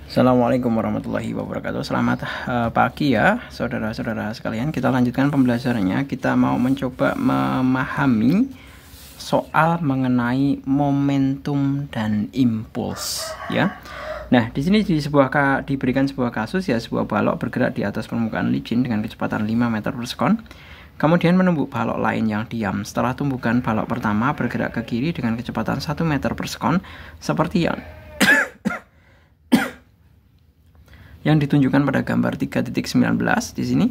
Assalamualaikum warahmatullahi wabarakatuh. Selamat pagi ya saudara-saudara sekalian. Kita lanjutkan pembelajarannya. Kita mau mencoba memahami soal mengenai momentum dan impuls ya. Nah, di sini diberikan sebuah kasus ya, sebuah balok bergerak di atas permukaan licin dengan kecepatan 5 meter per sekon. Kemudian menumbuk balok lain yang diam. Setelah tumbukan balok pertama bergerak ke kiri dengan kecepatan 1 meter per sekon seperti yang ditunjukkan pada gambar 3.19 di sini.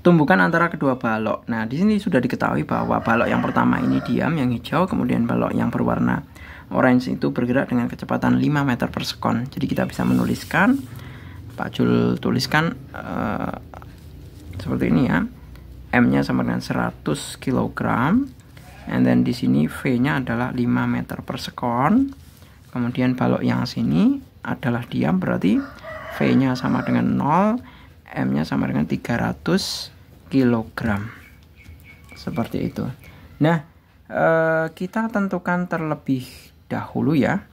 Tumbukan antara kedua balok. Nah, di sini sudah diketahui bahwa balok yang pertama ini diam, yang hijau, kemudian balok yang berwarna orange itu bergerak dengan kecepatan 5 meter per sekon. Jadi kita bisa menuliskan, Pak Jul tuliskan seperti ini ya. M-nya sama dengan 100 kg. And then di sini V-nya adalah 5 meter per sekon. Kemudian balok yang sini adalah diam, berarti V-nya sama dengan 0, M-nya sama dengan 300 kg. Seperti itu. Nah, kita tentukan terlebih dahulu ya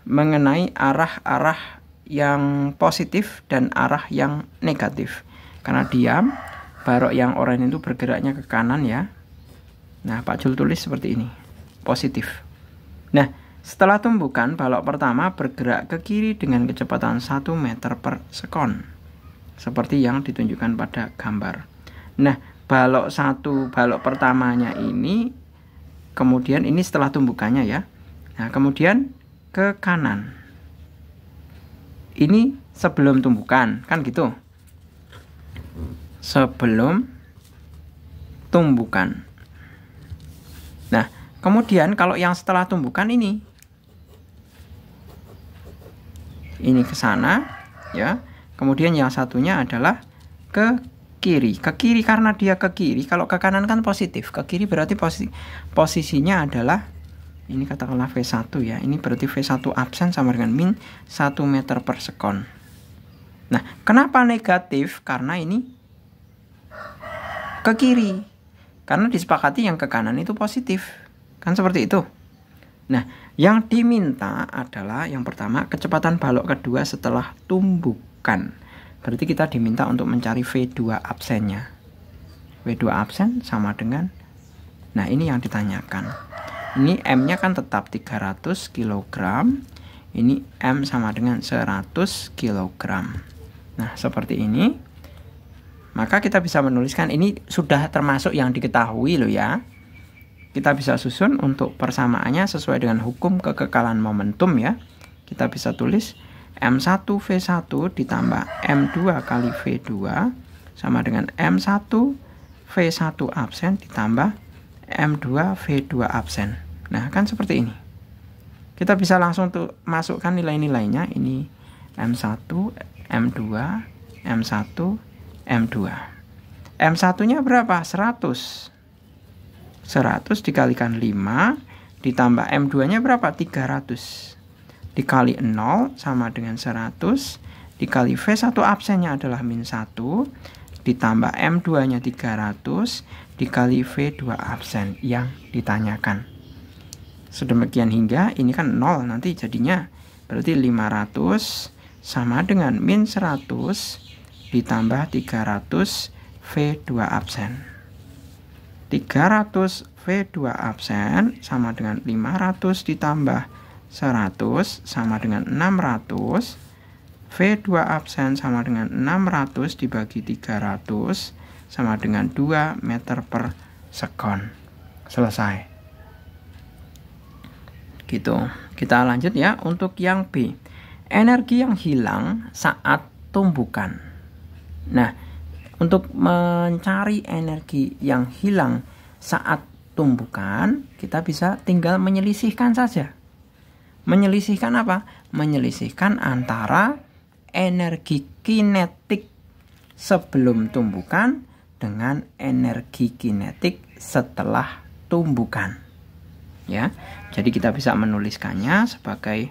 mengenai arah-arah yang positif dan arah yang negatif. Karena diam, balok yang oranye itu bergeraknya ke kanan ya. Nah, Pak Jul tulis seperti ini, positif. Nah, setelah tumbukan, balok pertama bergerak ke kiri dengan kecepatan 1 meter per sekon. Seperti yang ditunjukkan pada gambar. Nah, balok pertamanya ini, kemudian ini setelah tumbukannya ya. Nah, kemudian ke kanan. Ini sebelum tumbukan, kan gitu. Sebelum tumbukan. Nah, kemudian kalau yang setelah tumbukan ini ke sana ya. Kemudian yang satunya adalah ke kiri. Ke kiri karena dia ke kiri, kalau ke kanan kan positif. Ke kiri berarti posisinya adalah ini katakanlah V1 ya. Ini berarti V1 absen sama dengan min 1 meter per sekon. Nah, kenapa negatif? Karena ini ke kiri. Karena disepakati yang ke kanan itu positif. Kan seperti itu. Nah, yang diminta adalah yang pertama kecepatan balok kedua setelah tumbukan. Berarti kita diminta untuk mencari V2 absennya. V2 absen sama dengan, nah ini yang ditanyakan. Ini M-nya kan tetap 300 kg. Ini M sama dengan 100 kg. Nah, seperti ini. Maka kita bisa menuliskan ini sudah termasuk yang diketahui loh ya. Kita bisa susun untuk persamaannya sesuai dengan hukum kekekalan momentum ya. Kita bisa tulis M1 V1 ditambah M2 kali V2 sama dengan M1 V1 absen ditambah M2 V2 absen. Nah, kan seperti ini. Kita bisa langsung tuh masukkan nilai-nilainya. Ini M1, M2, M1, M2. M1-nya berapa? 100 dikalikan 5 ditambah M2-nya berapa? 300 dikali 0 sama dengan 100 dikali V1 absennya adalah min 1 ditambah M2-nya 300 dikali V2 absen yang ditanyakan. Sedemikian hingga ini kan 0 nanti jadinya berarti 500 sama dengan min 100 ditambah 300 V2 absen. 300 V2 absen sama dengan 500 ditambah 100 sama dengan 600. V2 absen sama dengan 600 dibagi 300 sama dengan 2 meter per sekon. Selesai. Gitu. Kita lanjut ya untuk yang B. Energi yang hilang saat tumbukan. Nah, untuk mencari energi yang hilang saat tumbukan, kita bisa tinggal menyelisihkan saja. Menyelisihkan apa? Menyelisihkan antara energi kinetik sebelum tumbukan dengan energi kinetik setelah tumbukan. Ya. Jadi kita bisa menuliskannya sebagai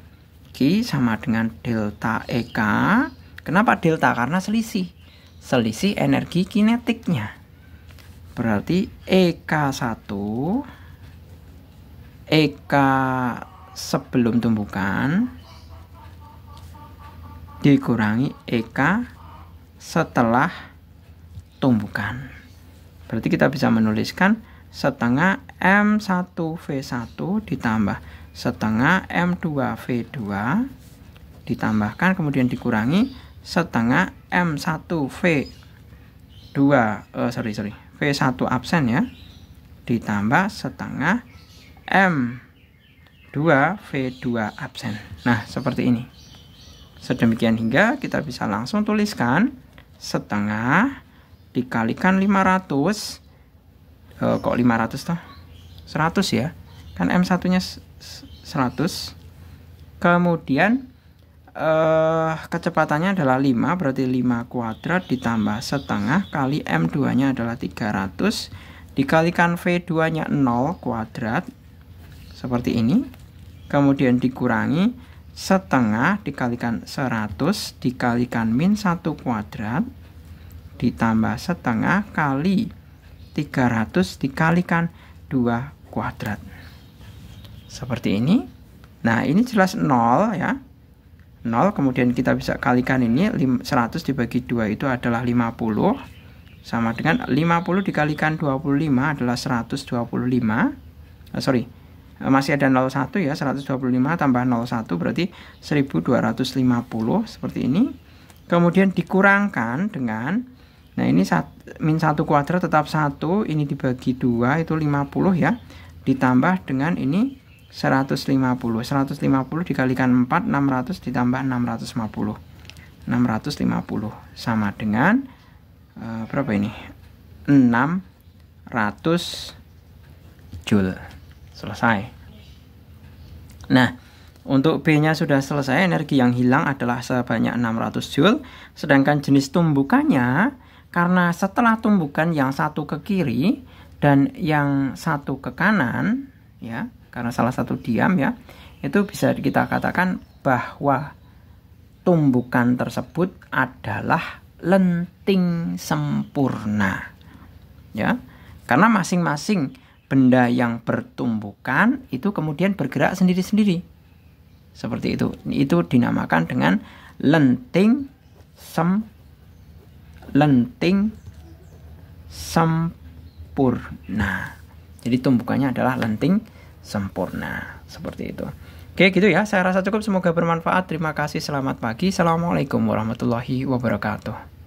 Q sama dengan delta EK. Kenapa delta? Karena selisih energi kinetiknya. Berarti EK1 EK sebelum tumbukan dikurangi EK setelah tumbukan. Berarti kita bisa menuliskan setengah M1V1 ditambah setengah M2V2 ditambahkan kemudian dikurangi setengah M1V2 V1 absen ya, ditambah setengah M2V2 absen. Nah, seperti ini. Sedemikian hingga kita bisa langsung tuliskan setengah dikalikan 500. Kok 500 toh? 100 ya. Kan M1-nya 100. Kemudian kecepatannya adalah 5, berarti 5 kuadrat ditambah setengah kali M2-nya adalah 300 dikalikan V2-nya 0 kuadrat seperti ini. Kemudian dikurangi setengah dikalikan 100 dikalikan min 1 kuadrat ditambah setengah kali 300 dikalikan 2 kuadrat. Seperti ini. Nah, ini jelas 0 ya. 0, kemudian kita bisa kalikan ini 100 dibagi 2 itu adalah 50 sama dengan 50 dikalikan 25 adalah 125. Masih ada 01 ya, 125 tambah 01 berarti 1250 seperti ini. Kemudian dikurangkan dengan, nah ini min 1 kuadrat tetap 1, ini dibagi 2 itu 50 ya, ditambah dengan ini 150 dikalikan 4, 600 ditambah 650 sama dengan berapa ini? 600 Joule. Selesai. Nah, untuk B-nya sudah selesai, energi yang hilang adalah sebanyak 600 Joule, sedangkan jenis tumbukannya karena setelah tumbukan yang satu ke kiri dan yang satu ke kanan ya, karena salah satu diam ya, itu bisa kita katakan bahwa tumbukan tersebut adalah lenting sempurna ya, karena masing-masing benda yang bertumbukan itu kemudian bergerak sendiri-sendiri seperti itu dinamakan dengan lenting sempurna. Jadi tumbukannya adalah lenting sempurna seperti itu. Oke, gitu ya. Saya rasa cukup. Semoga bermanfaat. Terima kasih. Selamat pagi. Assalamualaikum warahmatullahi wabarakatuh.